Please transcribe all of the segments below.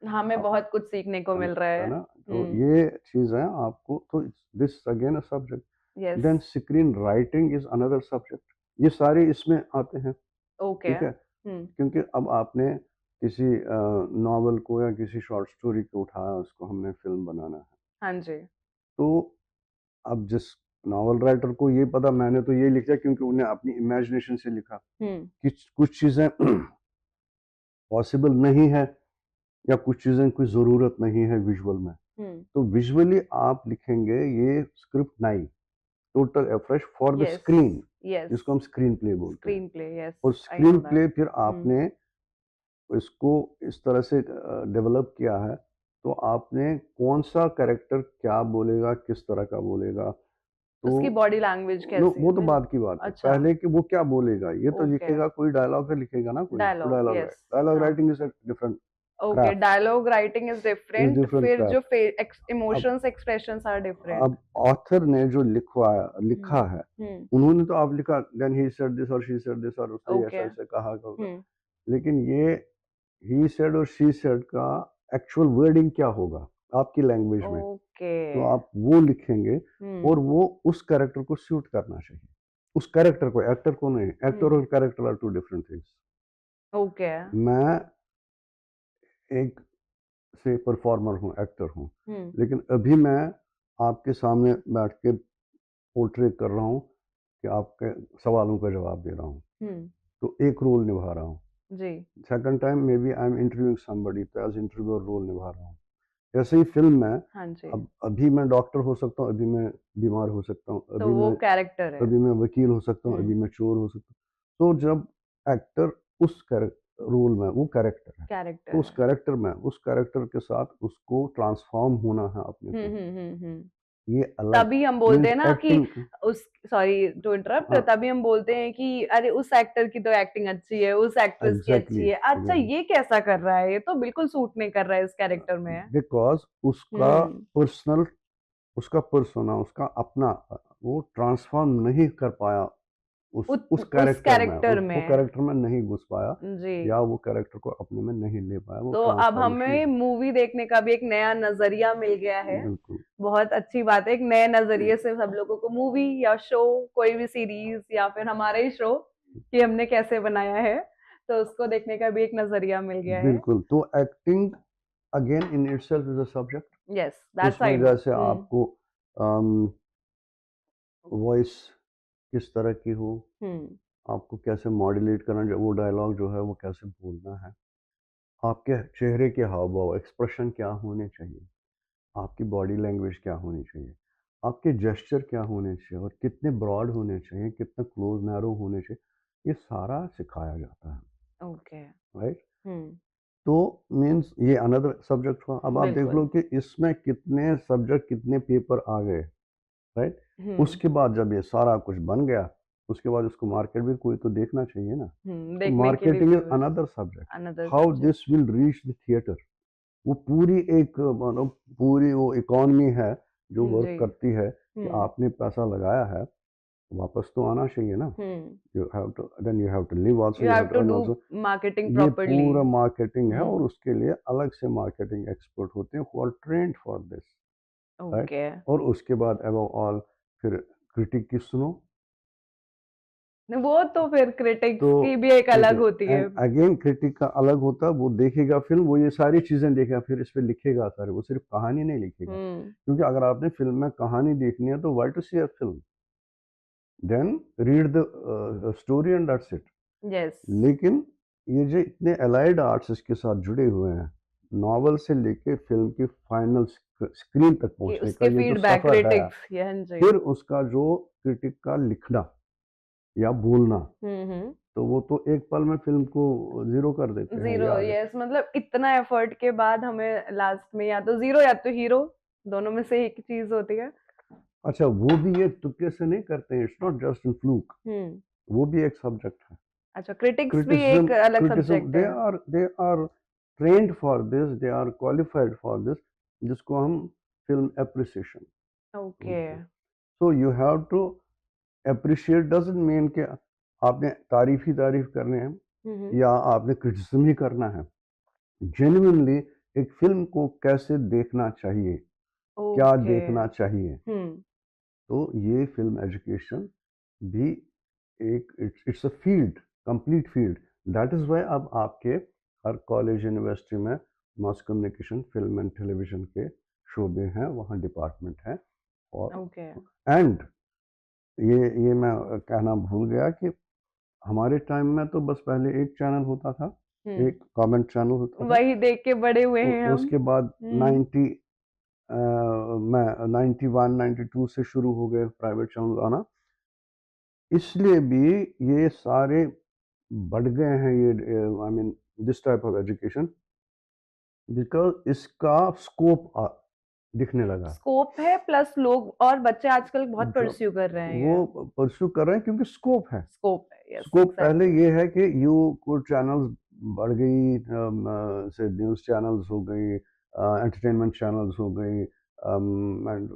हमें आप बहुत कुछ सीखने को मिल रहा है है। ना? तो हुँ, ये चीज़ है आपको, तो this again a subject. Yes, then screen writing is another subject. ये सारे इसमें आते हैं, ओके। ठीक है? हुँ, क्योंकि अब आपने किसी नॉवल को या किसी शॉर्ट स्टोरी को उठाया, उसको हमने फ़िल्म बनाना है। हाँ जी। तो अब जिस नॉवल राइटर को ये पता मैंने तो ये लिखा क्योंकि उन्हें अपनी इमेजिनेशन से लिखा। हुँ, कुछ चीज़ें पॉसिबल नहीं है या कुछ चीज़ें की ज़रूरत नहीं है विजुअल में। हुँ, तो विजुअली आप लिखेंगे ये स्क्रिप्ट नहीं, total afresh for the yes, screen, yes, जिसको हम स्क्रीन प्ले बोलते हैं। स्क्रीन प्ले, यस, और आई स्क्रीन नो दैट। प्ले फिर हुँ, आपने इसको इस तरह से डेवलप किया है, तो आपने कौन-सा कैरेक्टर क्या बोलेगा, किस तरह का बोलेगा, तो उसकी बॉडी लैंग्वेज नो कैसी है? वो तो बाद की बात है। अच्छा, पहले कि वो क्या बोलेगा, ये तो ओके, लिखेगा कोई डायलॉग है लिखेगा ना कोई, तो डायलॉग, डायलॉग यस, डायलॉग हाँ। Writing is a different okay, craft, dialogue writing is is different, different फिर जो क्राफ्ट। अब इमोशंस एक्सप्रेशंस आर डिफरेंट। अब ऑथर ने जो लिखा हुँ, है, हुँ, उन्होंने तो आप लिखा देन ही सेड दिस और शी सेड दिस और उसने ओके, ऐसा-ऐसा कहा होगा। हुँ, लेकिन ये ही सेड और शी सेड का एक्चुअल वर्डिंग क्या होगा आपकी लैंग्वेज में, ओके, तो आप वो लिखेंगे और हुँ, वो उस कैरेक्टर को सूट करना चाहिए। उस कैरेक्टर को, एक्टर को नहीं। एक्टर हुँ, और character are 2 different things. Okay, मैं एक से परफॉर्मर हूँ, एक्टर हूँ, हुँ, लेकिन अभी मैं आपके सामने बैठ के पोर्ट्रे कर रहा हूँ कि आपके सवालों का जवाब दे रहा हूँ, हुँ, तो एक रोल निभा रहा हूँ। जी, second time maybe I am interviewing somebody, तो एज़ इंटरव्यूअर रोल निभा रहा हूँ। ऐसे ही फ़िल्म में हाँ जी, अब अभी मैं डॉक्टर हो सकता हूँ, अभी मैं बीमार हो सकता हूँ, तो वो कैरेक्टर है। अभी मैं वकील हो सकता हूँ, अभी हुँ, मैं चोर हो सकता हूँ। तो जब एक्टर उस रोल में वो कैरेक्टर है, तो कैरेक्टर उस है। कैरेक्टर में उस कैरेक्टर के साथ उसको ट्रांसफ़ॉर्म होना है अपने हुँ, को। हुँ, हुँ, हुँ। ये अलग तभी हम बोलते मीन्स हैं ना कि एक्टिंग। उस सॉरी टू इंटरप्ट, हाँ, तभी हम बोलते हैं कि अरे उस एक्टर की तो एक्टिंग अच्छी है, उस एक्ट्रेस की एग्ज़ैक्टली, अच्छी है। अच्छा एग्ज़ैक्टली। ये कैसा कर रहा है? ये तो बिल्कुल सूट नहीं कर रहा है इस कैरेक्टर में। बिकॉज़ उसका हुँ, पर्सनल, उसका पर्सोना, उसका अपना वो ट्रांसफ़ॉर्म नहीं कर पाया उस उस कैरेक्टर में, कैरेक्टर वो में। कैरेक्टर में नहीं घुस पाया जी। या वो कैरेक्टर को अपने में नहीं ले पाया, वो तो अब ट्रांसफ़ॉर्मेशन हमें नहीं। मूवी देखने का भी एक नया नज़रिया मिल गया है। बिल्कुल, बहुत अच्छी बात है, एक नए नज़रिए से सब लोगों को मूवी या शो, कोई भी सीरीज़ या फिर हमारा ही शो कि हमने कैसे बनाया है, तो उसको देखने का भी एक नज़रिया मिल गया है। बिल्कुल। तो acting again in itself is a subject. Yes, that's I उसमें नो। जैसे हुँ, आपको अम, वॉइस किस तरह की हो, हुँ, आपको कैसे मॉड्यूलेट करना, जो वो डायलॉग जो है वो कैसे बोलना है, आपके चेहरे के हाव-भाव, एक्सप्रेशन क्या होने चाहिए, आपकी बॉडी लैंग्वेज क्या होनी चाहिए, आपके जेस्चर क्या होने चाहिए और कितने ब्रॉड होने चाहिए, कितना क्लोज नैरो होने चाहिए, ये सारा सिखाया जाता है, ओके। राइट? हुँ, तो मीन्स ये अनदर सब्जेक्ट हुआ। अब आप देख लो बिल्कुल। कि इसमें कितने सब्जेक्ट, कितने पेपर आ गए, राइट? हुँ, उसके बाद जब ये सारा कुछ बन गया, उसके बाद उसको मार्केट भी कोई तो देखना चाहिए ना। हुँ, तो देखने के भी marketing is viewers, another subject. Another how subject. This will reach the theatre. वो पूरी एक मानो पूरी वो इकॉनमी है जो वर्क जी। करती है कि हुँ, आपने पैसा लगाया है, वापस तो आना चाहिए ना। हुँ। You have to, then you have to live also, you you have have to to earn do also. Marketing ये प्रॉपर्ली। पूरा मार्केटिंग है हुँ, और उसके लिए अलग से मार्केटिंग एक्सपर्ट होते हैं who are trained for this, right? Okay. और उसके बाद अबव ऑल फिर क्रिटिक की सुनो। वो तो फिर तो क्रिटिक्स की भी एक अलग क्रिटिक होती है। एंड अगेन क्रिटिक का अलग होता है, वो देखेगा फ़िल्म, वो ये सारी चीज़ें देखेगा, फिर इस पे लिखेगा सारे, वो सिर्फ़ कहानी नहीं लिखेगा। हुँ, क्योंकि अगर आपने फ़िल्म में कहानी देखनी है तो why to see a film? Then read the story and that's it. Yes. लेकिन ये जो इतने एलाइड आर्ट्स इसके साथ जुड़े हुए हैं, नॉवल से लेके फ़िल्म की फाइनल स्क्रीन तक कि पहुँचने का उसके ये जो फीडबैक सफ़र है, क्रिटिक्स ये हाँ जी। फिर उसका जो क्रिटिक का लिखना या बोलना, हुँ, हुँ। तो वो तो एक पल में फ़िल्म को ज़ीरो कर देते हैं, ये ज़ीरो आगे। यस मतलब इतना एफर्ट के बाद हमें लास्ट में या तो ज़ीरो या तो हीरो, दोनों में से एक चीज़ होती है। अच्छा, वो भी ये तुक्के से नहीं करते हैं, it's not just in fluke, hmm. वो भी एक सब्जेक्ट है। अच्छा क्रिटिक्स भी क्रिटिसिज़्म एक अलग क्रिटिसिज़्म सब्जेक्ट है। They are trained for this, they are qualified for this, जिसको हम फ़िल्म एप्रिसिएशन ओके। बोलते हैं। So you have to appreciate doesn't mean कि आपने तारीफ़ ही तारीफ़ करने हैं हुँ, हुँ। या आपने क्रिटिसिज़्म ही करना है। जेन्युइनली एक फ़िल्म को कैसे देखना चाहिए, क्या ओके। देखना चाहिए। हुँ, तो ये फ़िल्म एजुकेशन भी एक it's it's a field, complete field. That is why अब आपके हर कॉलेज, यूनिवर्सिटी में mass communication, film and television के शोबे हैं, वहाँ डिपार्टमेंट है। और ओके। एंड ये मैं कहना भूल गया कि हमारे टाइम में तो बस पहले एक चैनल होता था, हुँ, एक कमेंट चैनल होता था। वही देख के बड़े हुए उ हैं हम। उसके बाद हुँ, 90 मैं 91, 92 से शुरू हो गए प्राइवेट चैनल आना। इसलिए भी ये सारे बढ़ गए हैं ये I mean this type of education because इसका स्कोप दिखने लगा। स्कोप है प्लस लोग और बच्चे आजकल बहुत जो परस्यू कर रहे हैं ये। वो परस्यू कर रहे हैं क्योंकि स्कोप है। स्कोप है, यस स्कोप पहले एग्ज़ैक्टली। ये है कि यू को चैनल्स बढ़ गई से न्यूज़ चैनल्स हो गई, एंटरटेनमेंट चैनल्स हो गई, एंड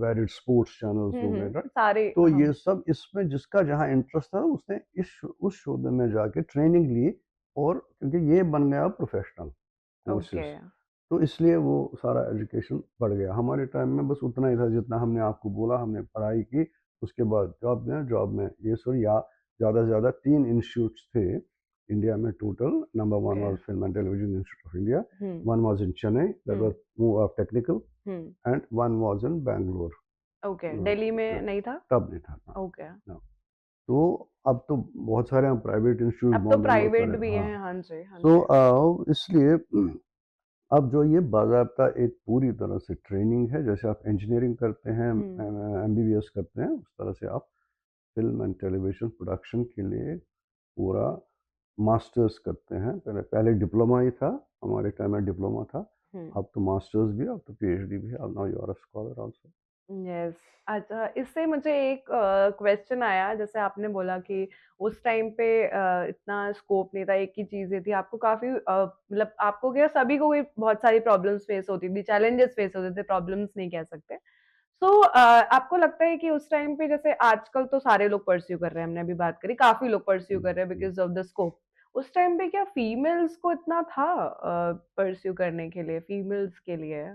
वेरिड स्पोर्ट्स चैनल्स हुँ, हो गए, हुँ, राइट? सारे तो हाँ, ये सब इसमें जिसका जहाँ इंटरेस्ट था उसने उस शोबे में जाके ट्रेनिंग ली और क्योंकि ये बन गया प्रोफेशनल ओके। कोर्सेज़। तो इसलिए वो सारा एजुकेशन बढ़ गया। हमारे टाइम में बस उतना ही था जितना हमने आपको बोला, हमने पढ़ाई की, उसके बाद जॉब में ये सॉरी या ज़्यादा से ज़्यादा 3 इंस्टीट्यूट्स थे इंडिया में total. Number 1 okay. Was film and television institute of India, hmm, 1 was in Chennai that hmm, was more of technical hmm, and 1 was in Bangalore. Okay, uh, Delhi में नहीं था? तब नहीं था, हाँ, ओके, हाँ। तो अब तो बहुत सारे प्राइवेट इंस्टीट्यूट अब तो बहुत बहुत प्राइवेट सारे, भी हाँ। हैं, हाँ जी, हाँ तो जी। इसलिए अब जो ये बाज़ाब्ता एक पूरी तरह से ट्रेनिंग है, जैसे आप इंजीनियरिंग करते हैं, हुँ, एमबीबीएस करते हैं, उस तरह से आप फ़िल्म एंड टेलीविज़न प्रोडक्शन के लिए पूरा मास्टर्स करते हैं। पहले पहले डिप्लोमा ही था, हमारे टाइम में डिप्लोमा था, हुँ। अब तो मास्टर्स भी है, अब तो पीएचडी भी है, अब now you are a scholar also. Yes. अच्छा, इससे मुझे एक क्वेश्चन आया, जैसे आपने बोला कि उस टाइम पे इतना स्कोप नहीं था, एक ही चीज़ें थी, आपको काफ़ी मतलब आपको क्या सभी को ही बहुत सारी प्रॉब्लम्स फेस होती थी, चैलेंजेस फेस होते थे, प्रॉब्लम्स नहीं कह सकते। सो आपको लगता है कि उस टाइम पे जैसे आजकल तो सारे लोग परस्यू कर रहे हैं, हमने अभी बात करी, काफ़ी लोग परस्यू हुँ, कर रहे हैं हुँ। Because of the scope. उस टाइम पे क्या फीमेल्स को इतना था परस्यू करने के लिए, फीमेल्स के लिए?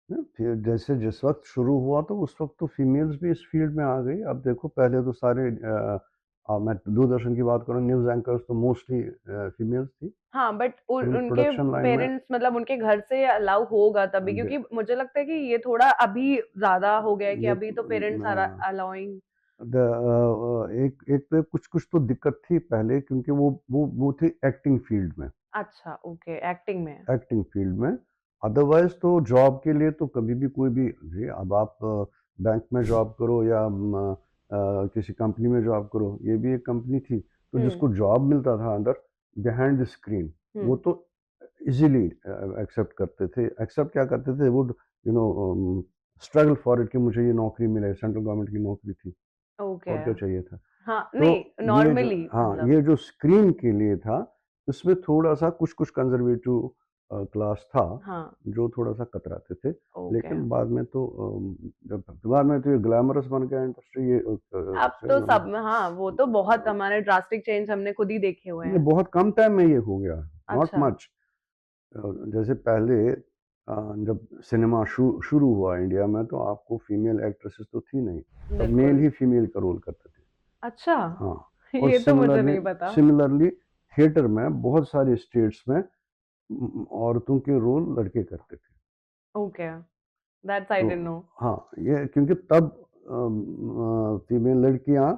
फिर जैसे जिस वक़्त शुरू हुआ तो उस वक़्त तो फीमेल्स भी इस फ़ील्ड में आ गई। अब देखो पहले तो सारे मैं दूरदर्शन की बात करूँ, न्यूज़ एंकर्स तो मोस्टली फीमेल्स थी। हाँ, बट उ फिल्म उनके प्रोडक्शन लाइन में पेरेंट्स मतलब उनके घर से अलाउ होगा तभी दे क्योंकि मुझे लगता है कि ये थोड़ा अभी ज़्यादा हो गया है कि ये अभी तो पेरेंट्स आर अलाउइंग एक एक तो कुछ-कुछ तो दिक्कत थी पहले क्योंकि वो थी एक्टिंग फ़ील्ड में। अच्छा, ओके, एक्टिंग में। एक्टिंग फ़ील्ड में। अदरवाइज़ तो जॉब के लिए तो कभी भी कोई भी जी, अब आप बैंक में जॉब करो या किसी कंपनी में जॉब करो, ये भी एक कंपनी थी। तो हुँ, जिसको जॉब मिलता था अंदर बिहाइंड द स्क्रीन, हुँ, वो तो ईज़िली एक्सेप्ट करते थे। एक्सेप्ट क्या करते थे, would you know struggle for it कि मुझे ये नौकरी मिले, सेंट्रल गवर्नमेंट की नौकरी थी, ओके। और क्या चाहिए था। हाँ, तो नहीं ये जो नॉर्मली हाँ, मतलब ये जो स्क्रीन के लिए था, इसमें थोड़ा-सा कुछ-कुछ कंज़र्वेटिव क्लास था, हाँ, जो थोड़ा-सा कतराते थे। ओके। लेकिन बाद में तो जब बाद में तो ये ग्लैमरस बन गया इंडस्ट्री, ये अब तो सब में हाँ, वो तो बहुत अ, हमारे ड्रास्टिक चेंज हमने खुद ही देखे हुए ये हैं। बहुत कम टाइम में ये हो गया, नॉट अच्छा, मच। जैसे पहले जब सिनेमा शुरू हुआ इंडिया में तो आपको फीमेल एक्ट्रेसेस तो थी नहीं, सब मेल बिल्कुल। ही फीमेल का रोल करते थे। अच्छा, हाँ, और ये तो मुझे नहीं पता। सिमिलरली थिएटर में बहुत सारे स्टेट्स में औरतों के रोल लड़के करते थे। ओके, दैट्स आई तो डिडन्ट नो। हाँ, ये क्योंकि तब फीमेल लड़कियाँ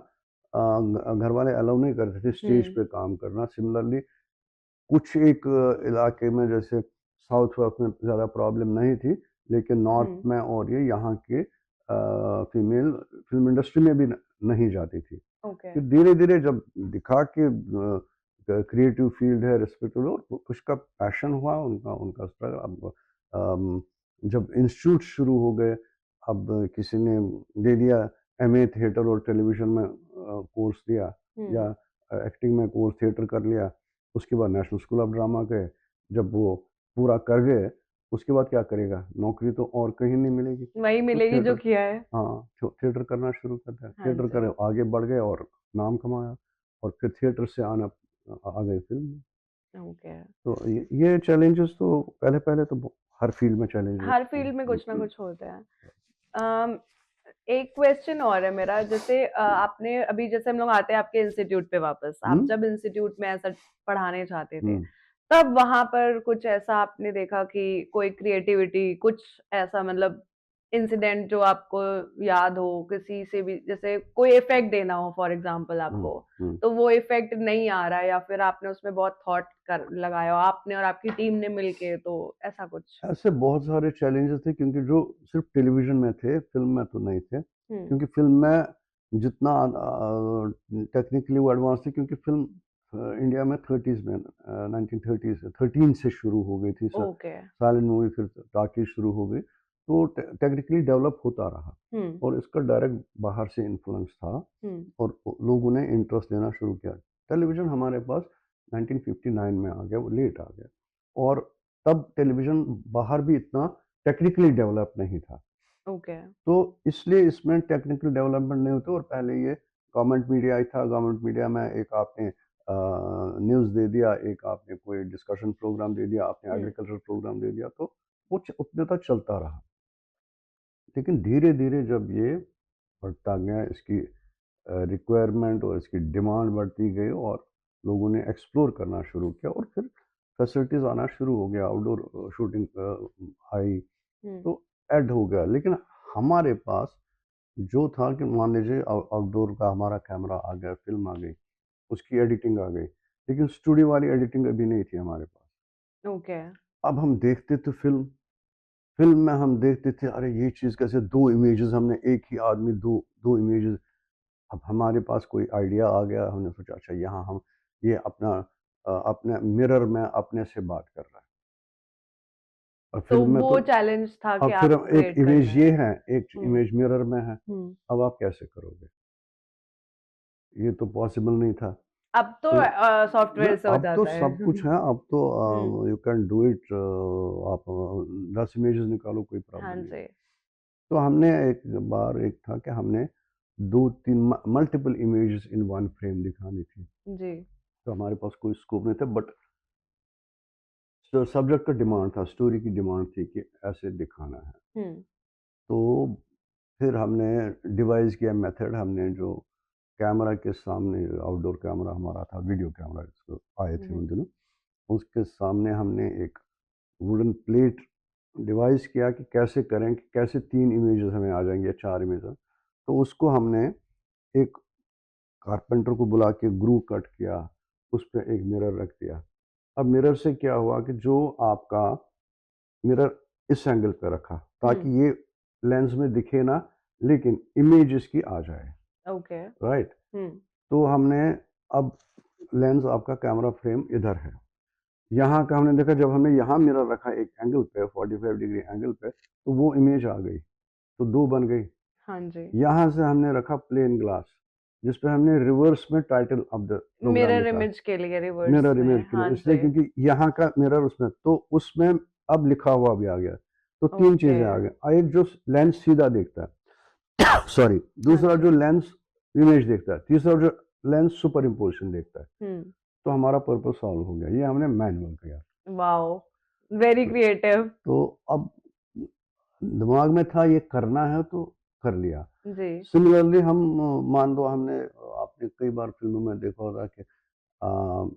घर वाले अलाउ नहीं करते थे स्टेज हुँ, पे काम करना। सिमिलरली कुछ एक इलाके में जैसे साउथ वाउथ में ज़्यादा प्रॉब्लम नहीं थी, लेकिन नॉर्थ हुँ, में और ये यहाँ के फीमेल फ़िल्म इंडस्ट्री में भी नहीं जाती थी। ओके। फिर धीरे-धीरे जब दिखा कि क्रिएटिव फ़ील्ड है, रिस्पेक्टेबल, और कुछ का पैशन हुआ, उनका उनका स्ट्रगल। अब जब इंस्टीट्यूट शुरू हो गए, अब किसी ने ले लिया एमए थिएटर और टेलीविज़न में कोर्स लिया, या हुँ। एक्टिंग में कोर्स थिएटर कर लिया, उसके बाद नेशनल स्कूल ऑफ ड्रामा गए, जब वो पूरा कर गए, उसके बाद क्या करेगा? नौकरी तो और कहीं नहीं मिलेगी, वही तो मिलेगी जो थिएटर, किया है। हाँ, थिएटर करना शुरू कर दिया। हाँ थिएटर जी। करे, आगे बढ़ गए और नाम कमाया, और फिर थिएटर से आ गए फ़िल्म में। ओके। तो ये चैलेंजेस तो पहले-पहले तो हर फील्ड में चैलेंज हर होते हैं। फील्ड में हुँ, कुछ ना हुँ। कुछ होते हैं। अम, एक क्वेश्चन और है मेरा, जैसे आपने अभी, जैसे हम लोग आते हैं आपके इंस्टीट्यूट पे वापस, हुँ, आप जब इंस्टीट्यूट में ऐसा पढ़ाने चाहते थे, हुँ। तब वहाँ पर कुछ ऐसा आपने देखा कि कोई क्रिएटिविटी, कुछ ऐसा मतलब इंसिडेंट जो आपको याद हो, किसी से भी जैसे कोई इफ़ेक्ट देना हो फॉर एग्ज़ाम्पल हुँ, आपको, हुँ। तो वो इफ़ेक्ट नहीं आ रहा है या फिर आपने उसमें बहुत थॉट कर लगाया हो, आपने और आपकी टीम ने मिलके, तो ऐसा कुछ? ऐसे बहुत सारे चैलेंजेस थे क्योंकि जो सिर्फ़ टेलीविज़न में थे, फ़िल्म में तो नहीं थे। हुँ, क्योंकि फ़िल्म में जितना टेक्निकली वो एडवांस थी क्योंकि फ़िल्म इंडिया में 30s में 1930s 13 से शुरू हो गई थी ओके। साइलेंट मूवी फिर टॉकीज़ शुरू हो गई। तो टेक्निकली डेवलप होता रहा हुँ, और इसका डायरेक्ट बाहर से इन्फ्लुएंस था हुँ, और लोगों ने इंटरेस्ट लेना शुरू किया। टेलीविज़न हमारे पास 1959 में आ गया, वो लेट आ गया और तब टेलीविज़न बाहर भी इतना टेक्निकली डेवलप नहीं था। ओके। तो इसलिए इसमें टेक्निकल डेवलपमेंट नहीं होता और पहले ये गवर्नमेंट मीडिया ही था। गवर्नमेंट मीडिया में एक आपने न्यूज़ दे दिया, एक आपने कोई डिस्कशन प्रोग्राम दे दिया, आपने हुँ, एग्रीकल्चर प्रोग्राम दे दिया, तो वो उतने तक चलता रहा। लेकिन धीरे-धीरे जब ये बढ़ता गया, इसकी रिक्वायरमेंट और इसकी डिमांड बढ़ती गई और लोगों ने एक्सप्लोर करना शुरू किया और फिर फैसिलिटीज़ आना शुरू हो गया, आउटडोर शूटिंग आई, हुँ, तो ऐड हो गया। लेकिन हमारे पास जो था कि मान लीजिए आउटडोर का हमारा कैमरा आ गया, फ़िल्म आ गई, उसकी एडिटिंग आ गई, लेकिन स्टूडियो वाली एडिटिंग अभी नहीं थी हमारे पास। ओके। अब हम देखते थे फ़िल्म, फ़िल्म में हम देखते थे अरे ये चीज़ कैसे 2 इमेजेस हमने एक ही आदमी 2 इमेजेस। अब हमारे पास कोई आइडिया आ गया, हमने सोचा अच्छा यहाँ हम ये अपने मिरर में अपने से बात कर रहा है और तो फ़िल्म में तो वो चैलेंज था कि अब फिर आप एक क्रिएट कर रहे इमेज ये हैं। है, एक हुँ, इमेज मिरर में है, हुँ। अब आप कैसे करोगे? ये तो पॉसिबल नहीं था। अब तो तो सॉफ्टवेयर ना से हो अब तो जाता है। सब कुछ है, अब तो हुँ, यू कैन डू इट आप 10 इमेजेस निकालो कोई हाँ प्रॉब्लम नहीं है। जी। तो हमने एक बार एक था कि हमने 2-3 multiple images in one frame दिखानी थी। जी। तो हमारे पास कोई स्कोप नहीं था बट सब्जेक्ट का डिमांड था, स्टोरी की डिमांड थी कि ऐसे दिखाना है। हुँ, तो फिर हमने डिवाइस किया मेथड, हमने जो कैमरा के सामने आउटडोर कैमरा हमारा था, वीडियो कैमरा जिसको आए हुँ, थे हुँ, उन दिनों, उसके सामने हमने एक वुडन प्लेट डिवाइस किया कि कैसे करें कि कैसे 3 इमेजेस हमें आ जाएँगे या 4 इमेजेस। तो उसको हमने एक कारपेंटर को बुला के ग्रू कट किया, उस पे एक मिरर रख दिया। अब मिरर से क्या हुआ कि जो आपका मिरर इस एंगल पे रखा ताकि हुँ, ये लेंस में दिखे ना, लेकिन इमेज इसकी आ जाए, ओके। राइट? हुँ, तो हमने अब लेंस आपका कैमरा फ्रेम इधर है। यहाँ का हमने देखा जब हमने यहाँ मिरर रखा एक एंगल पे 45 डिग्री एंगल पे, तो वो इमेज आ गई, तो 2 बन गई। हाँ जी। यहाँ से हमने रखा प्लेन ग्लास, जिस पे हमने रिवर्स में title of the program mirror लिखा। इमेज के लिए रिवर्स मिरर इमेज में, के लिए हाँ इसलिए जी। क्योंकि यहाँ का मिरर उसमें तो उसमें अब लिखा हुआ भी आ गया। तो 3 ओके, चीज़ें आ गई। एक जो लेंस सीधा देखता है सॉरी, हाँ दूसरा जी। जो लेंस इमेज देखता है, तीसरा जो लेंस सुपर इम्पोज़िशन देखता है। हुँ, तो हमारा पर्पस सॉल्व हो गया। ये हमने मैनुअल किया। वॉव! वेरी तो क्रिएटिव। तो अब दिमाग में था ये करना है तो कर लिया। जी। सिमिलरली हम मान लो हमने आपने कई बार फ़िल्मों में देखा होगा कि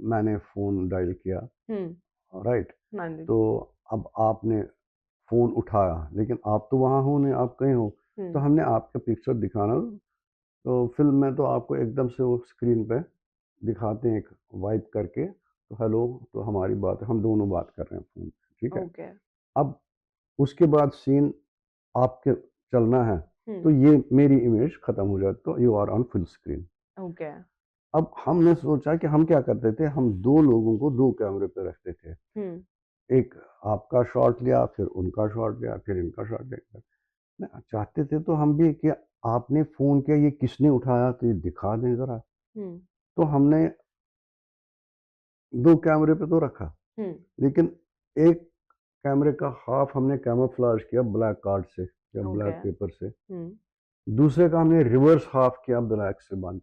मैंने फ़ोन डायल किया, हुँ, राइट? हाँ जी। तो अब आपने फ़ोन उठाया, लेकिन आप तो वहाँ हो नहीं, आप कहीं हो। तो हुँ, हमने आपका पिक्चर दिखाना, तो फ़िल्म में तो आपको एकदम से वो स्क्रीन पे दिखाते हैं एक वाइप करके, तो हेलो, तो हमारी बात है, हम दोनों बात कर रहे हैं फ़ोन पे, ठीक है? ओके। अब उसके बाद सीन आपके चलना है, हुँ, तो ये मेरी इमेज खत्म हो जाती, तो you are on full screen. Okay. अब हमने सोचा कि हम क्या करते थे, हम 2 लोगों को 2 कैमरे पे रखते थे। हुँ, एक आपका शॉट लिया, फिर उनका शॉट लिया, फिर इनका शॉट लिया। ना चाहते थे तो हम भी कि आपने फ़ोन किया, ये किसने उठाया तो ये दिखा दें ज़रा। हुँ, तो हमने 2 कैमरे पे तो रखा, हुँ, लेकिन एक कैमरे का हाफ हमने कैमोफ्लेज किया ब्लैक कार्ड से या ओके। ब्लैक पेपर से। हुँ, दूसरे का हमने रिवर्स हाफ किया ब्लैक से बंद।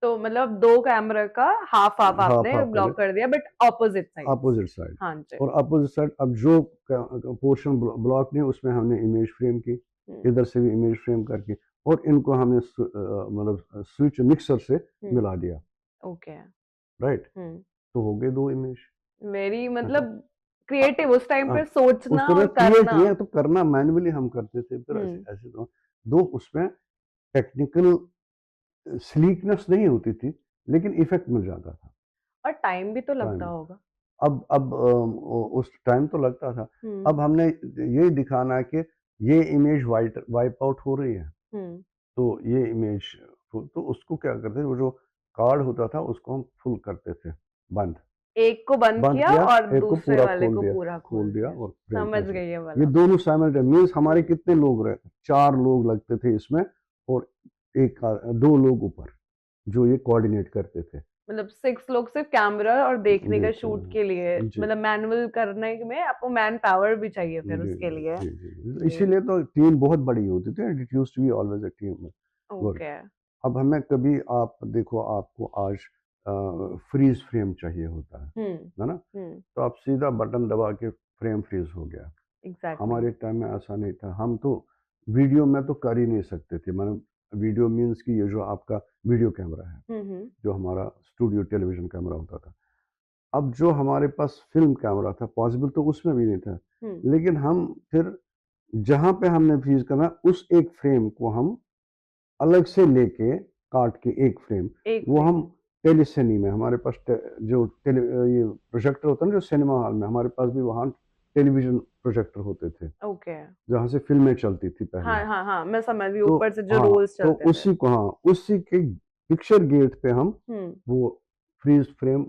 तो मतलब 2 कैमरा का हाफ-हाफ हाफ आपने हाफ कर ब्लॉक कर दिया but opposite sides. Opposite side. हाँ जी। और अपोजिट साइड अब जो पोर्शन ब्लॉक नहीं उसमें हमने इमेज फ्रेम की, हुँ, इधर से भी इमेज फ्रेम करके, और इनको हमने मतलब स्विच मिक्सर से हुँ, मिला दिया, ओके। राइट? हुँ, तो हो गए 2 इमेज। वेरी ऐसे मतलब अ, क्रिएटिव उस टाइम हाँ, पे उस सोचना समय और क्रिएट करना। नहीं है तो करना मैन्युअली हम करते थे, फिर ऐसे हुँ, ऐसे तो 2 उसमें टेक्निकल स्लीकनेस नहीं होती थी, लेकिन इफ़ेक्ट मिल जाता था और टाइम भी तो लगता टाइम। होगा। अब उस टाइम तो लगता था। हुँ, अब हमने ये दिखाना है कि ये इमेज वाइप आउट हो रही है, हुँ। तो ये इमेज तो उसको क्या करते थे, वो जो कार्ड होता था उसको हम फुल करते थे, बंद। एक को बंद बंद किया किया, और एक को दूसरे पूरा वाले को पूरा खोल खोल दिया दिया। और फ्रेम समझ ऐसे। गई ये ये वाला। दोनों साइमल्टेनियस मीन्स हमारे हुँ, कितने लोग रहे, 4 लोग लगते थे इसमें, और 2 लोग ऊपर, जो ये कोऑर्डिनेट करते थे। मतलब 6 लोग सिर्फ़ कैमरा और देखने का देख शूट के लिए, जी। मतलब मैनुअल करने में आपको मैन पावर भी चाहिए फिर जी, उसके लिए। जी। जी, इसीलिए तो टीम बहुत बड़ी होती थी, it used to be always a team work. Okay. अब हमें कभी आप देखो आपको आज फ्रीज़ फ्रेम चाहिए होता हुँ, है ना? हुँ, तो आप सीधा बटन दबा के फ्रेम फ्रीज़ हो गया। एग्ज़ैक्टली। हमारे टाइम में ऐसा नहीं था, हम तो वीडियो में तो कर ही नहीं सकते थे, मतलब वीडियो मीन्स कि ये जो आपका वीडियो कैमरा है, हुँ, हुँ, जो हमारा स्टूडियो टेलीविज़न कैमरा होता था। अब जो हमारे पास फ़िल्म कैमरा था, पॉसिबल तो उसमें भी नहीं था, हुँ, लेकिन हम फिर जहाँ पे हमने फ्रीज़ करना उस एक फ्रेम को हम अलग से लेके काट के एक फ्रेम, एक वो हम फ्रेम। टेलीसिनी में हमारे पास जो ये प्रोजेक्टर होता है ना जो सिनेमा हॉल में, हमारे पास भी वहाँ टेलीविज़न प्रोजेक्टर होते थे, ओके। जहाँ से फ़िल्में चलती थी पहले। हाँ, हाँ, हाँ, मैं समझ गई, तो ऊपर से जो हाँ, रोल्स तो चलते थे। उसी को हाँ, उसी के पिक्चर गेट पे हम हुँ, वो फ्रीज़ फ्रेम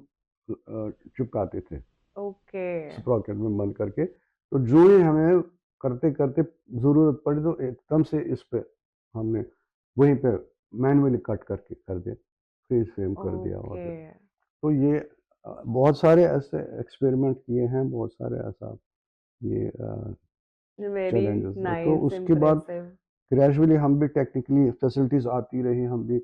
चिपकाते थे। ओके, स्प्रॉकेट में बंद करके, तो जो ही हमें करते-करते ज़रूरत पड़ी तो एकदम से इस पे हमने वहीं पे मैनुअली कट करके कर दिया, फ्रीज़ फ्रेम कर दिया। और ओके। तो ये बहुत सारे ऐसे एक्सपेरिमेंट किए हैं, बहुत सारे ऐसा ये वेरी चैलेंजेस हैं। तो नाइस, उसके बाद इम्प्रेसिव। ग्रेजुअली हम भी टेक्निकली फैसिलिटीज़ आती रही, हम भी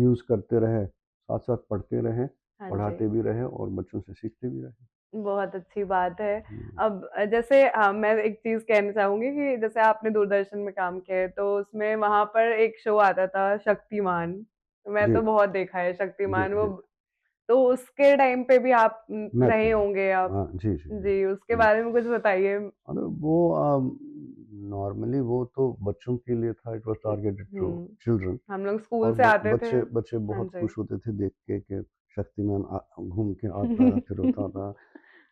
यूज़ करते रहे, साथ-साथ पढ़ते रहे, हाँ जी। पढ़ाते भी रहे और बच्चों से सीखते भी रहे। बहुत अच्छी बात है। हुँ, अब जैसे मैं एक चीज़ कहना चाहूँगी कि जैसे आपने दूरदर्शन में काम किया है, तो उसमें वहाँ पर एक शो आता था शक्तिमान। मैं जी, तो बहुत देखा है जी, शक्तिमान वो, जी। तो उसके टाइम पे भी आप मैं रहे था। होंगे आप। हाँ, जी, जी, जी। जी, उसके जी। बारे में कुछ बताइए? अरे वो नॉर्मली वो तो बच्चों के लिए था, it was hmm, targeted to hmm. Children. हम लोग स्कूल और से आते थे। बच्चे बच्चे हाँ बहुत जी। खुश होते थे देख के कि शक्तिमान घूम के आता फिर होता था।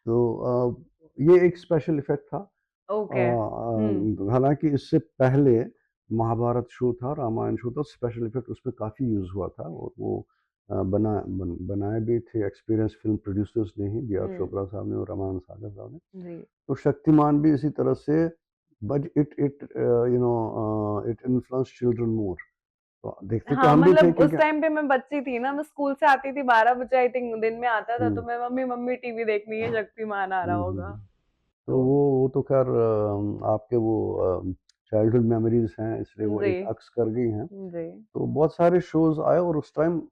तो ये एक स्पेशल इफ़ेक्ट था। ओके। हुँ। हालाँकि इससे पहले महाभारत शो था, रामायण शो था, स्पेशल इफ़ेक्ट उसमें काफ़ी यूज़ हुआ था, और वो बनाए भी थे एक्सपीरियंस फ़िल्म प्रोड्यूसर्स ने ही, बी आर हुँ, चोपड़ा साहब ने और रमान सागर साहब ने। जी। तो शक्तिमान भी इसी तरह से, बट इट इन्फ्लुएंस्ड चिल्ड्रन मोर। तो देखते तो हाँ, हम भी थे मतलब उस क्योंकि टाइम पे मैं बच्ची थी ना, मैं स्कूल से आती थी 12 बजे आई थिंक दिन में आता था, तो हुँ, मैं मम्मी मम्मी टीवी देखनी है, शक्तिमान आ रहा होगा। हुँ। तो तो वो तो ख़ैर आपके वो चाइल्डहुड मेमोरीज़ हैं, इसलिए वो जी, एक अक्स कर गई हैं। जी। तो बहुत सारे शोज़ आए और उस टाइम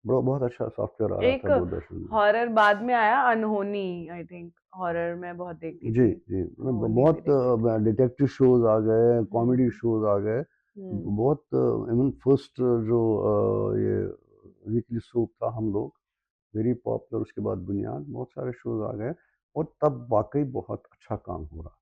बहुत अच्छा सॉफ्टवेयर आ रहा एक था दूरदर्शन में। हॉरर बाद में आया अनहोनी, आई थिंक हॉरर मैं बहुत देखती जी, थी। जी। मतलब अनहोनी भी बहुत देखती थी। डिटेक्टिव शोज़ आ गए, कॉमेडी हुँ, शोज़ आ गए। हुँ। बहुत इवन फर्स्ट जो ये वीकली सोप था हम लोग, वेरी पॉपुलर, उसके बाद बुनियाद, बहुत सारे शोज़ आ गए और तब वाक़ई बहुत अच्छा काम हो रहा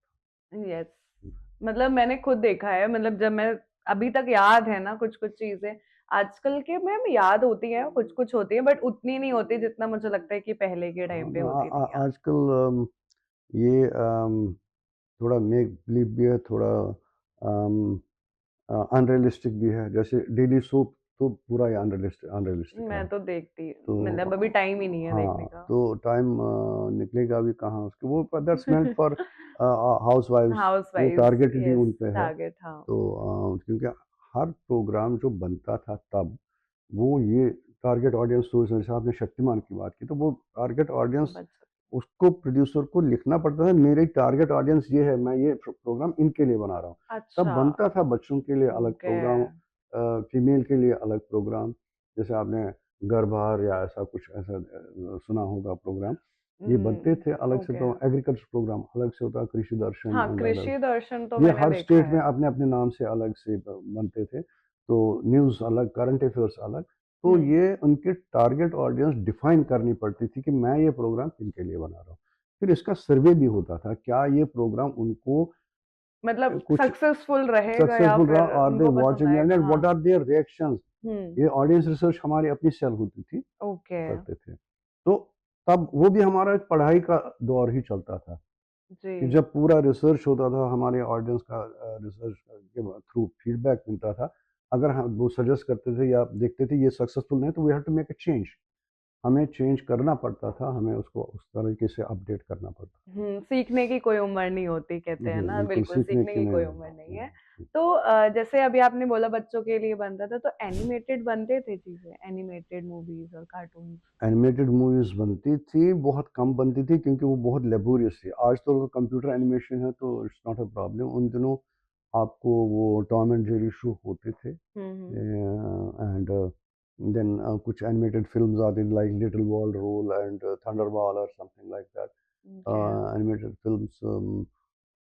यस, था। मतलब मैंने खुद देखा है, मतलब जब मैं अभी तक याद है ना कुछ-कुछ चीज़ें, आजकल के मैम याद होती हैं, कुछ-कुछ होती हैं बट उतनी नहीं होती जितना मुझे लगता है कि पहले के हाँ, टाइम पे होती थी याद। आजकल ये थोड़ा मेक बिलीव भी है, थोड़ा अम अनरियलिस्टिक भी है। जैसे डेली सोप तो पूरा ही अनरियलिस्टिक मैं रहा। तो देखती तो मतलब अभी टाइम ही नहीं है देखने हाँ, का। तो टाइम निकलेगा भी कहाँ उसके, वो दैट्स मेंट फॉर हाउसवाइफ्स, वो हाउसवाइफ्स टारगेटेड ही यस, उन पे है। टारगेट हाँ। तो क्योंकि हर प्रोग्राम जो बनता था तब, वो ये टारगेट ऑडियंस सोच, जैसे आपने शक्तिमान की बात की, तो वो टारगेट ऑडियंस, बच उसको प्रोड्यूसर को लिखना पड़ता था, मेरी टारगेट ऑडियंस ये है, मैं ये प्रोग्राम इनके लिए बना रहा हूँ। तब अच्छा, बनता था बच्चों के लिए अलग ओके। प्रोग्राम, फीमेल के लिए अलग प्रोग्राम, जैसे आपने घर बार या ऐसा कुछ ऐसा सुना होगा प्रोग्राम। ये बनते थे अलग से, ओके। तो एग्रीकल्चर प्रोग्राम अलग से होता, कृषि दर्शन हाँ, एंड अदर। कृषि दर्शन तो ये मैंने हर देखा स्टेट में है। अपने-अपने नाम से अलग से बनते थे। तो न्यूज़ अलग, करंट अफेयर्स अलग। तो हुँ, ये उनकी टारगेट ऑडियंस डिफाइन करनी पड़ती थी कि मैं ये प्रोग्राम किनके लिए बना रहा हूँ। फिर इसका सर्वे भी होता था, क्या ये प्रोग्राम उनको मतलब कुछ सक्सेसफुल रहेगा या सक्सेसफुल रहा, फिर आर दे उनको पसंद वाचिंग आएगा? एंड हाँ। What are their reactions. Hmm, ये ऑडियंस रिसर्च हमारी अपनी सेल होती थी, ओके। करते थे। तो तब वो भी हमारा एक पढ़ाई का दौर ही चलता था, जी। कि जब पूरा रिसर्च होता था हमारे ऑडियंस का, रिसर्च के थ्रू फीडबैक मिलता था। अगर हम वो सजेस्ट करते थे या देखते थे ये सक्सेसफुल नहीं, तो we have to make a change. हमें चेंज करना पड़ता था, हमें उसको उस तरीके से अपडेट करना पड़ता था। सीखने की कोई उम्र नहीं होती कहते हैं जी, ना, बिल्कुल बिल्कुल सीखने सीखने की की नहीं कोई है। उम्र नहीं है। तो जैसे अभी आपने बोला बच्चों के लिए बनता था, तो एनिमेटेड बनते थे चीज़ें, एनिमेटेड मूवीज़ और कार्टून्स? एनिमेटेड मूवीज़ बनती थी, बहुत कम बनती थी क्योंकि वो बहुत लेबोरियस थी। आज तो कंप्यूटर एनिमेशन है तो इट्स नॉट अ प्रॉब्लम। उन दिनों आपको वो टॉम एंड जेरी शो होते थे। Hmm, hmm. एंड देन कुछ एनिमेटेड फ़िल्म्स आती थी like little world role and thunderball और something like that. Okay. Animated films,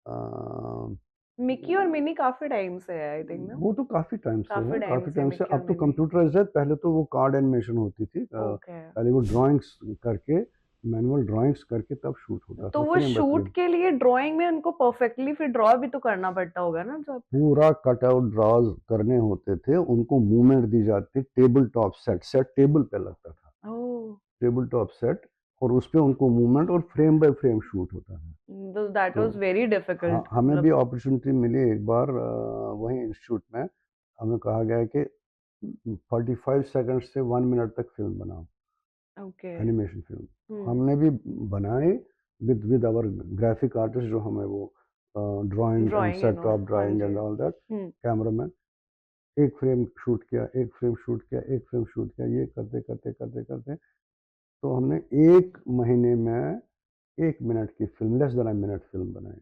uh, Mickey और मिनी काफ़ी टाइम से है आई थिंक ना? वो तो काफ़ी टाइम से काफ़ी है, टाइम काफ़ी से टाइम से। मिकी और अब तो मिनी। कंप्यूटराइज़्ड है, पहले तो वो कार्ड एनिमेशन होती थी। ओके। पहले वो ड्राइंग्स करके, मैनुअल ड्राइंग्स करके तब शूट होता तो था, वो फ्रेम बाय शूट फ्रेम। के लिए ड्राइंग में उनको परफेक्टली फिर ड्रॉ भी तो करना पड़ता होगा ना जब? पूरा कटआउट ड्रॉज़ करने होते थे, उनको मूवमेंट दी जाती, table top set, set table पे लगता था, ओह! टेबल टॉप सेट, और उसपे उनको मूवमेंट और फ्रेम बाय फ्रेम शूट होता था। तो दैट तो वाज़ वेरी हाँ, डिफिकल्ट हमें भी मतलब अपॉर्च्युनिटी मिली एक बार, वहीं इंस्टीट्यूट में। हमें कहा गया कि 45 सेकंड से 1 मिनट तक फ़िल्म बनाओ, ओके। Animation film. हुँ, हमने भी बनाए विद आवर ग्राफिक आर्टिस्ट, जो हमें वो drawing and drawing set of हाँ ड्राइंग जी। And all that, hmm, cameraman. एक फ्रेम शूट किया, एक फ्रेम शूट किया, एक फ्रेम शूट किया, ये करते-करते तो हमने 1 महीने में 1 मिनट की film, less than a minute film बनाई थी।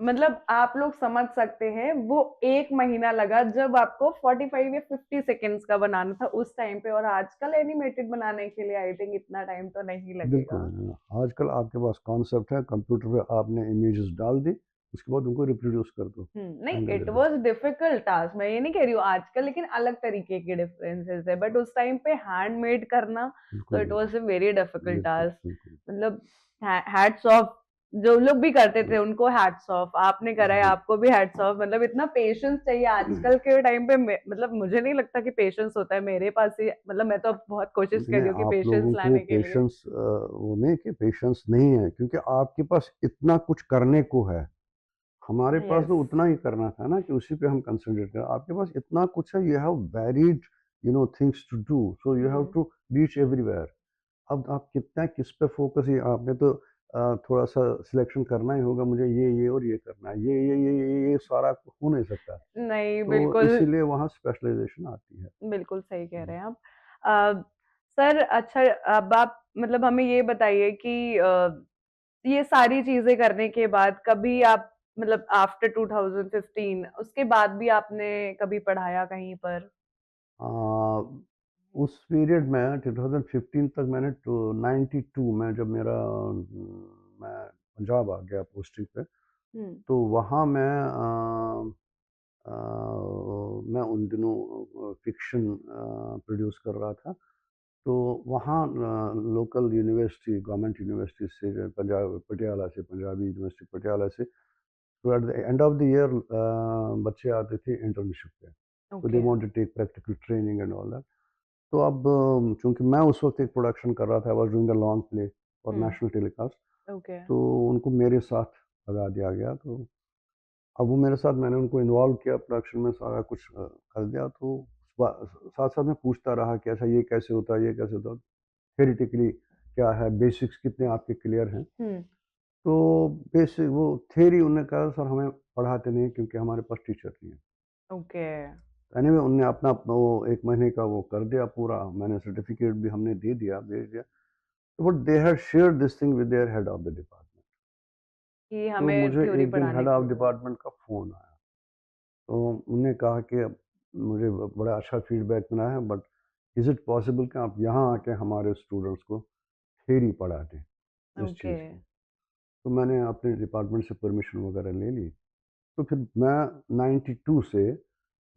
मतलब आप लोग समझ सकते हैं वो 1 महीना लगा जब आपको 45 या 50 सेकंड्स का बनाना था उस टाइम पे और आजकल एनिमेटेड बनाने के लिए आई थिंक इतना टाइम तो नहीं बिल्कुल, लगेगा। आजकल आपके पास कॉन्सेप्ट है, कंप्यूटर पे आपने इमेजेस डाल दी, उसके बाद उनको रिप्रोड्यूस कर दो, नहीं and it of the was difficult task मैं ये नहीं कह रही हूँ आजकल लेकिन अलग तरीके के डिफरेंसेस है बट उस टाइम पे हैंडमेड करना तो बिल्कुल, इट बिल्कुल, वाज़ अ वेरी डिफिकल्ट बिल्कुल, टास्क बिल्कुल। मतलब हैट्स ऑफ जो लोग भी करते थे उनको हैट्स ऑफ आपने करा है जी। आपको भी हैट्स ऑफ मतलब इतना पेशेंस चाहिए आजकल के टाइम पे मतलब मुझे नहीं लगता कि पेशेंस होता है मेरे पास ही मतलब मैं तो बहुत कोशिश कर नहीं, रही हूँ कि आप पेशेंस लोगों को लाने के लिए पेशेंस, वो नहीं कि पेशेंस नहीं है, क्योंकि आपके पास इतना कुछ करने को है। हमारे पास यस तो उतना ही करना था ना, कि उसी पे हम कंसंट्रेट करें। आपके पास इतना कुछ है, you have varied, things to do, so you have hmm to reach everywhere. अब आप कितना किस पे फ़ोकस, ही आपने तो थोड़ा-सा सिलेक्शन करना ही होगा, मुझे ये और ये करना है। ये सारा हो नहीं सकता। नहीं तो बिल्कुल इसीलिए वहाँ स्पेशलाइज़ेशन आती है। बिल्कुल सही कह हुँ। रहे हैं आप। सर अच्छा अब आप मतलब हमें ये बताइए कि ये सारी चीज़ें करने के बाद कभी आप मतलब आफ्टर 2015 उसके बाद भी आपने कभी पढ़ाया कहीं पर? अ, उस पीरियड में 2015 तक मैंने टू 92 में, जब मैं पंजाब आ गया पोस्टिंग पे, हुँ, तो वहाँ मैं उन दिनों फ़िक्शन प्रोड्यूस कर रहा था। तो वहाँ लोकल यूनिवर्सिटी, गवर्नमेंट यूनिवर्सिटी से, जो पंजाब पटियाला से, पंजाबी यूनिवर्सिटी पटियाला से, तो at the end of the year बच्चे आते थे इंटर्नशिप पे। तो they okay. Want to take practical training and all that. तो अब चूँकि मैं उस वक़्त एक प्रोडक्शन कर रहा था, I was doing a long play for hmm, national telecast, okay. तो उनको मेरे साथ लगा दिया गया। तो अब वो मेरे साथ, मैंने उनको इन्वॉल्व किया प्रोडक्शन में, सारा कुछ कर दिया। तो साथ-साथ मैं पूछता रहा कि अच्छा ये कैसे होता है, ये कैसे होता है? थ्योरेटिकली क्या है, बेसिक्स कितने आपके क्लियर हैं? हुँ, तो बेसिक वो थ्योरी, उन्होंने कहा सर हमें पढ़ाते नहीं क्योंकि हमारे पास टीचर नहीं है। ओके। एनीवे उन्होंने अपना वो 1 महीने का वो कर दिया पूरा, मैंने सर्टिफ़िकेट भी हमने दे दिया, भेज दिया। But they had shared this thing with their head of the department. कि तो हमें मुझे थ्योरी एक दिन पढ़ाने हेड की ऑफ ज़रूरत डिपार्टमेंट का फ़ोन आया। तो उन्होंने कहा कि अब मुझे बड़ा अच्छा फीडबैक मिला है, बट इज़ इट पॉसिबल कि आप यहाँ आके हमारे स्टूडेंट्स को थ्योरी पढ़ा दें इस ओके। चीज़ की? तो मैंने अपने डिपार्टमेंट से परमिशन वगैरह ले ली। तो फिर मैं 92 से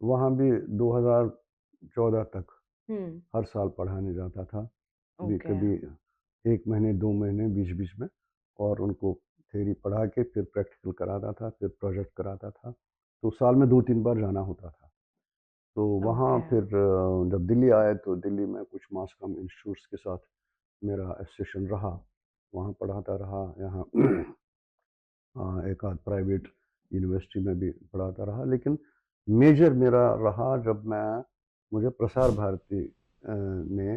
वहाँ भी 2014 तक हुँ, हर साल पढ़ाने जाता था। कभी ओके, कभी 1 महीने, 2 महीने बीच-बीच में, और उनको थ्योरी पढ़ा के फिर प्रैक्टिकल कराता था, फिर प्रोजेक्ट कराता था। तो साल में 2-3 बार जाना होता था। तो वहाँ ओके, फिर जब दिल्ली आए तो दिल्ली में कुछ मास कॉम इंस्टीट्यूट्स के साथ मेरा एसोसिएशन रहा। वहाँ पढ़ाता रहा। यहाँ एक आध प्राइवेट यूनिवर्सिटी में भी पढ़ाता रहा, लेकिन मेजर मेरा रहा जब मैं मुझे प्रसार भारती ने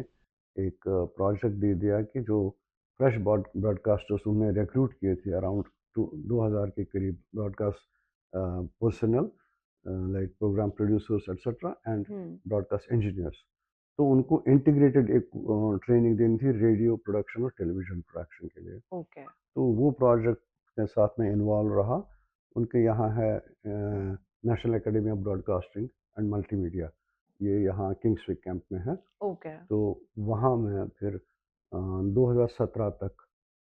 एक प्रोजेक्ट दे दिया कि जो फ्रेश ब्रॉडकास्टर्स उन्हें रिक्रूट किए थे, अराउंड 2000 के करीब broadcast personnel, like program producers etcetera and hmm, broadcast engineers. तो उनको इंटीग्रेटेड एक ट्रेनिंग देनी थी रेडियो प्रोडक्शन और टेलीविज़न प्रोडक्शन के लिए। ओके, तो वो प्रोजेक्ट के साथ में इन्वॉल्व रहा। उनके यहाँ है national academy of broadcasting and multimedia, ये यहाँ किंग्सविक कैंप में है। ओके, तो वहाँ मैं फिर 2017 तक,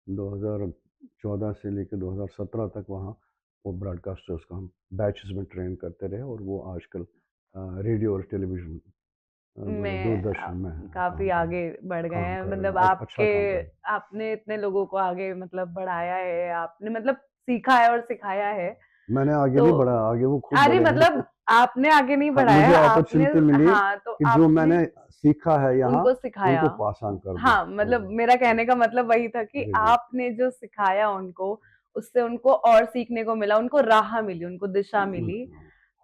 2014 से लेकर 2017 तक वहाँ वो ब्रॉडकास्टर्स को हम बैचेस में ट्रेन करते रहे, और वो आजकल रेडियो और टेलीविज़न, मतलब मैं दूरदर्शन में काफ़ी काम कर आगे बढ़ गए काम हैं, कर रहे मतलब हैं। अच्छा आपके काम कर रहे हैं। आपने इतने लोगों को आगे मतलब बढ़ाया है, आपने मतलब सीखा है और सिखाया है, मैंने आगे तो नहीं बढ़ाया, आगे वो खुद अरे बढ़े हैं। मतलब आपने आगे नहीं हाँ, बढ़ाया, मुझे आपने अपॉर्चुनिटी मिली हाँ, तो कि जो आपने मैंने सीखा है यहाँ, उनको सिखाया। उनको पास ऑन कर दूँ। हाँ, मतलब मेरा कहने का मतलब वही था कि जी, जी। आपने जो सिखाया उनको, उससे उनको और सीखने को मिला, उनको राह मिली, उनको दिशा मिली। हो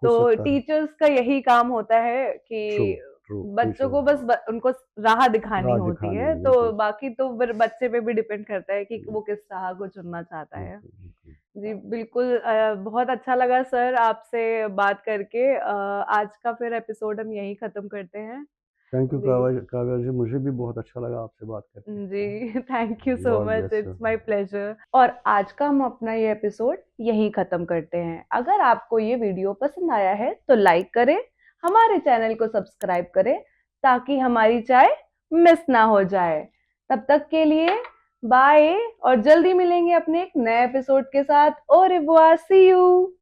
तो सकता है। टीचर्स का यही काम होता है ट्रू, कि ट्रू, बच्चों टीचर को बस उनको राह दिखानी राह होती दिखानी है, है, तो बिल्कुल। बाकी तो फिर बच्चे पे भी डिपेंड करता है कि वो किस राह को चुनना चाहता है। बिल्कुल, बिल्कुल। जी, बिल्कुल बहुत अच्छा लगा सर आपसे बात करके। आज का फिर एपिसोड हम यहीं ख़त्म करते हैं। थैंक यू जी। काव्या जी, मुझे भी बहुत अच्छा लगा आपसे बात करके। जी, thank you so God much, bless you. It's my pleasure. और आज का हम अपना ये एपिसोड यहीं ख़त्म करते हैं। अगर आपको ये वीडियो पसंद आया है तो लाइक करें, हमारे चैनल को सब्सक्राइब करें ताकि हमारी चाय मिस ना हो जाए। तब तक के लिए बाय, और जल्दी मिलेंगे अपने एक नए एपिसोड के साथ। au revoir, see you.